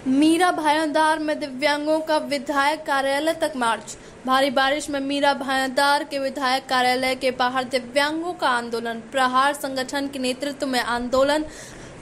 मीरा भायांदार में दिव्यांगों का विधायक कार्यालय तक मार्च। भारी बारिश में मीरा भायांदार के विधायक कार्यालय के बाहर दिव्यांगों का आंदोलन। प्रहार संगठन के नेतृत्व में आंदोलन।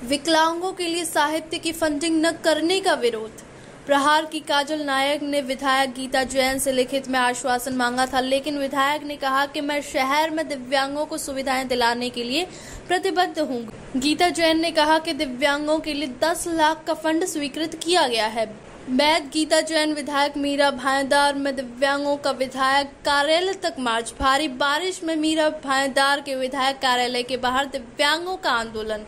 विकलांगों के लिए साहित्य की फंडिंग न करने का विरोध। प्रहार की काजल नायक ने विधायक गीता जैन से लिखित में आश्वासन मांगा था, लेकिन विधायक ने कहा कि मैं शहर में दिव्यांगों को सुविधाएं दिलाने के लिए प्रतिबद्ध हूं। गीता जैन ने कहा कि दिव्यांगों के लिए 10 लाख का फंड स्वीकृत किया गया है। बैद गीता जैन विधायक मीरा भायांदार में दिव्यांगों का विधायक कार्यालय तक मार्च। भारी बारिश में मीरा भायांदार के विधायक कार्यालय के बाहर दिव्यांगों का आंदोलन।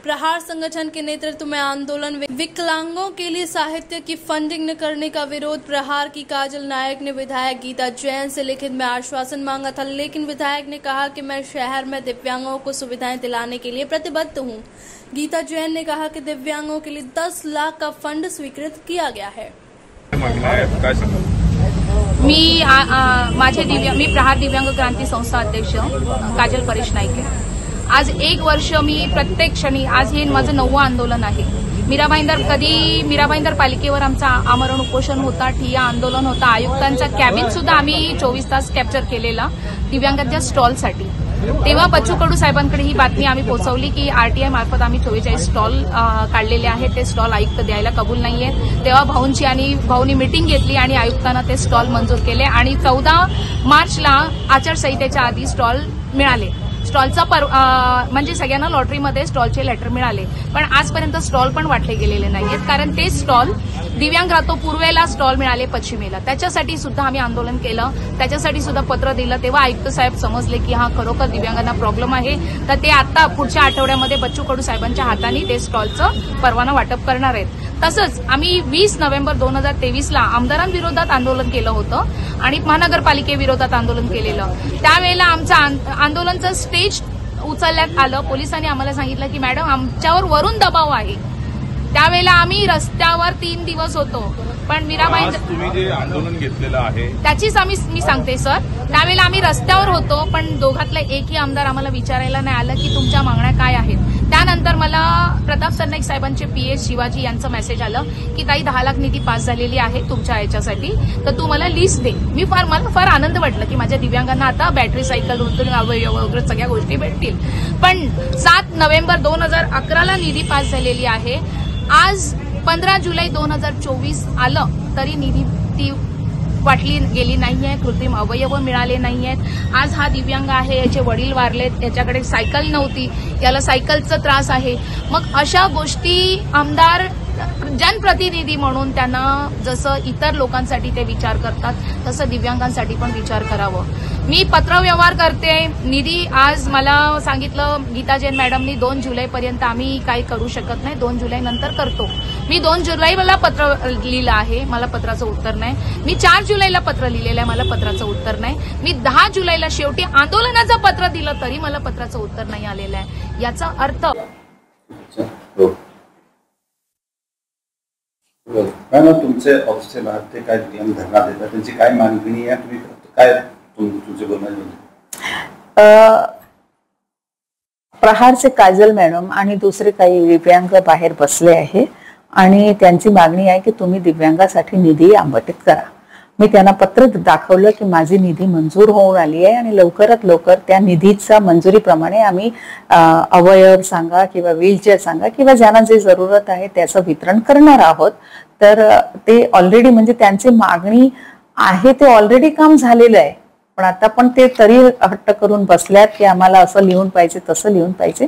प्रहार संगठन के नेतृत्व में आंदोलन। विकलांगों के लिए साहित्य की फंडिंग न करने का विरोध। प्रहार की काजल नायक ने विधायक गीता जैन से लिखित में आश्वासन मांगा था, लेकिन विधायक ने कहा कि मैं शहर में दिव्यांगों को सुविधाएं दिलाने के लिए प्रतिबद्ध हूं। गीता जैन ने कहा कि दिव्यांगों के लिए 10 लाख का फंड स्वीकृत किया गया है। मी प्रहार दिव्यांग क्रांती संस्था अध्यक्ष काजल परेश नाईक। आज 1 वर्ष मी प्रत्येक क्षणी, आज हे माझं 9वं आंदोलन आहे। मीरा भाईंदर पालिकेवर आमचा आमरण उपोषण होता, ठिय्या आंदोलन होता, आयुक्तांचा कॅबिन सुद्धा आम्ही 24 तास कॅप्चर केलेला दिव्यांगांच्या स्टॉलसाठी। तेव्हा बच्चू कडू साहेबांकडे ही बातमी आम्ही पोहोचवली की आरटीआय मार्फत आम्ही 44 स्टॉल काढलेले आहेत, ते स्टॉल आयुक्त द्यायला कबूल नाहीये। तेव्हा भाऊंनी मीटिंग घेतली आणि आयुक्तांना ते स्टॉल मंजूर केले आणि 14 मार्चला आचारसंहितेच्या आधी स्टॉल मिळाले। स्टॉलचा म्हणजे सगळ्यांना लॉटरीमध्ये स्टॉलचे लेटर मिळाले, पण आजपर्यंत स्टॉल पण वाटले गेलेले नाहीयेत, कारण ते स्टॉल दिव्यांग राहतो पूर्वेला स्टॉल मिळाले पश्चिमेला। त्याच्यासाठी सुद्धा आम्ही आंदोलन केलं, त्याच्यासाठी सुद्धा पत्र दिलं। तेव्हा आयुक्त साहेब समजले की हा खरोखर दिव्यांगांना प्रॉब्लेम आहे, तर ते आता पुढच्या आठवड्यामध्ये बच्चू कडू साहेबांच्या हाताने ते स्टॉलचं परवाना वाटप करणार आहेत। तसंच आम्ही 20 नोव्हेंबर 2023ला आमदारांविरोधात आंदोलन केलं होतं आणि महानगरपालिकेविरोधात आंदोलन केलेलं। त्यावेळेला आमचं आंदोलनचं स्टेज उचलण्यात आलं। पोलिसांनी आम्हाला सांगितलं की मॅडम आमच्यावर वरून दबाव आहे। त्यावेळेला आम्ही रस्त्यावर 3 दिवस होतो, पण मीराबाई तुम्ही जे आंदोलन घेतलेलं आहे त्याचीच मी सांगते सर। त्यावेळेला आम्ही रस्त्यावर होतो, पण दोघातला एकही आमदार आम्हाला विचारायला नाही आलं की तुमच्या मागण्या काय आहेत। त्यानंतर मला प्रताप सरनाईक साहेबांचे पीएस शिवाजी यांचं मेसेज आलं की ताई 10 लाख निधी पास झालेली आहे तुमच्या याच्यासाठी, तर तू मला लिस्ट दे। मला फार आनंद वाटला की माझ्या दिव्यांगांना आता बॅटरी सायकल वगैरे सगळ्या गोष्टी भेटतील। पण 7 नोव्हेंबर 2011ला निधी पास झालेली आहे। आज 15 जुलै 2024 आलं तरी निधी ती वाटली गेली नाहीये, कृत्रिम अवयव मिळाले नाहीयेत। आज हा दिव्यांग आहे, याचे वडील वारलेत, याच्याकडे सायकल नव्हती, याला सायकलचा त्रास आहे। मग अशा गोष्टी आमदार जनप्रतिनिधी म्हणून त्यांना जसं इतर लोकांसाठी ते विचार करतात, तसं दिव्यांगांसाठी पण विचार करावं। मी पत्रव्यवहार करते। निधी आज मला सांगितलं गीता जैन मॅडमनी 2 जुलैपर्यंत आम्ही काही करू शकत नाही, 2 जुलै नंतर करतो। मी 2 जुलैला पत्र लिहिलं आहे, मला पत्राचं उत्तर नाही। मी 4 जुलैला पत्र लिहिलेलं आहे, मला पत्राचं उत्तर नाही। मी 10 जुलैला शेवटी आंदोलनाचं पत्र दिलं तरी मला पत्राचं उत्तर नाही आलेलं आहे। याचा अर्थ तुमचे ऑफिसचे बाहेर ते काय धरणा देतात, त्यांची काय मागणी आहे, तुम्ही काय तुमचे बोलणं? प्रहारचे काजल मॅडम आणि दुसरे काही दिव्यांग बाहेर बसले आहे आणि त्यांची मागणी आहे की तुम्ही दिव्यांगासाठी निधी आंबटित करा। मी त्यांना पत्र दाखवलं की माझी निधी मंजूर होऊन आली आहे आणि लवकरात लवकर त्या निधीच्या मंजुरीप्रमाणे आम्ही अवयव सांगा किंवा व्हीलचेअर सांगा किंवा ज्यांना जे जरूरत आहे त्याचं वितरण करणार आहोत। तर ते ऑलरेडी म्हणजे त्यांची मागणी आहे ते ऑलरेडी काम झालेलं आहे, पण आता पण ते तरी हट्ट करून बसल्यात की आम्हाला असं लिहून पाहिजे तसं लिहून पाहिजे।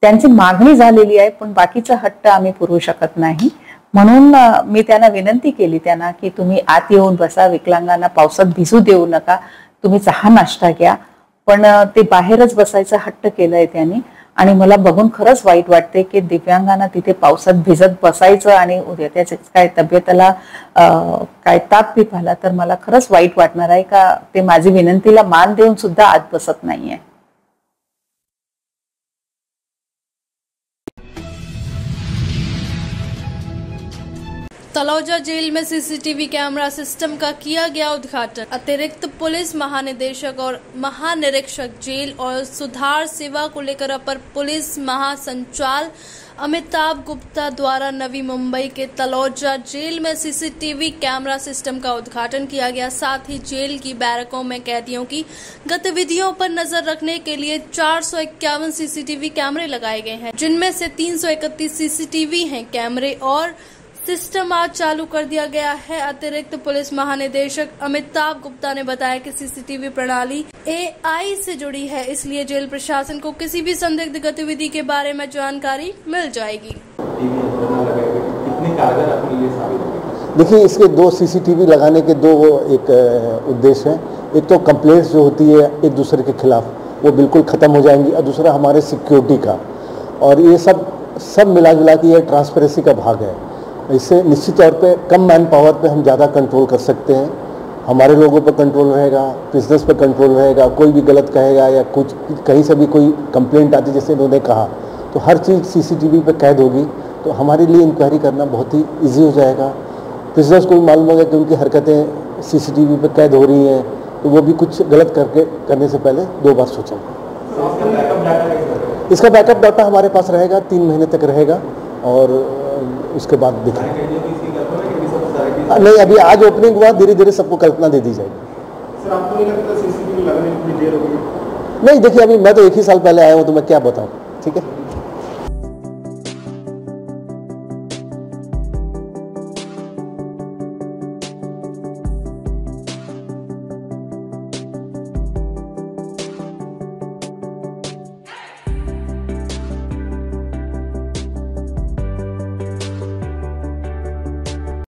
त्यांची मागणी झालेली आहे, पण बाकीचा हट्ट आम्ही पुरवू शकत नाही। म्हणून मी त्यांना विनंती केली त्यांना की तुम्ही आत येऊन बसा, विकलांगांना पावसात भिजू देऊ नका, तुम्ही चहा नाश्ता घ्या। पण ते बाहेरच बसायचा हट्ट केलाय त्यांनी आणि मला बघून खरंच वाईट वाटते की दिव्यांगांना तिथे पावसात भिजत बसायचं आणि उद्या त्याच्या काय तब्येताला काय ताप बीप आला तर मला खरंच वाईट वाटणार आहे का ते माझी विनंतीला मान देऊन सुद्धा आत बसत नाहीये। तलौजा जेल में सीसीटीवी कैमरा सिस्टम का किया गया उद्घाटन। अतिरिक्त पुलिस महानिदेशक और महानिरीक्षक जेल और सुधार सेवा को लेकर अपर पुलिस महासंचालक अमिताभ गुप्ता द्वारा नवी मुंबई के तलौजा जेल में सीसीटीवी कैमरा सिस्टम का उद्घाटन किया गया। साथ ही जेल की बैरकों में कैदियों की गतिविधियों पर नजर रखने के लिए 451 सीसीटीवी कैमरे लगाए गए हैं, जिनमें से 331 सीसीटीवी हैं कैमरे और सिस्टम आज चालू कर दिया गया है। अतिरिक्त पुलिस महानिदेशक अमिताभ गुप्ता ने बताया कि सीसीटीवी प्रणाली AI से जुड़ी है, इसलिए जेल प्रशासन को किसी भी संदिग्ध गतिविधि के बारे में जानकारी मिल जाएगी। देखिए, इसके दो सीसीटीवी लगाने के दो एक उद्देश्य हैं। एक तो कंप्लेंट्स जो होती है एक दूसरे के खिलाफ वो बिल्कुल ख़त्म हो जाएंगी, और दूसरा हमारे सिक्योरिटी का, और ये सब मिला के ये ट्रांसपेरेंसी का भाग है। इससे निश्चित तौर पे कम मैन पावर पे हम ज़्यादा कंट्रोल कर सकते हैं। हमारे लोगों पर कंट्रोल रहेगा, बिजनेस पर कंट्रोल रहेगा। कोई भी गलत कहेगा या कुछ कहीं से भी कोई कंप्लेंट आती जैसे उन्होंने कहा, तो हर चीज़ सीसीटीवी पे कैद होगी, तो हमारे लिए इंक्वायरी करना बहुत ही ईजी हो जाएगा। बिजनेस को भी मालूम होगा कि उनकी हरकतें सीसीटीवी पे कैद हो रही हैं, तो वो भी कुछ गलत करने से पहले 2 बार सोचेंगे। इसका बैकअप डाटा हमारे पास रहेगा, 3 महीने तक रहेगा, और उसके बाद देखेंगे। नहीं, अभी आज ओपनिंग हुआ, धीरे धीरे सबको कल्पना दे दी जाएगी। सर, आपको नहीं लगता सीसीटीवी लगाने में इतनी देर हो गई? नहीं, देखिए, अभी मैं तो 1 ही साल पहले आया हूँ, तो मैं क्या बताऊँ। ठीक है।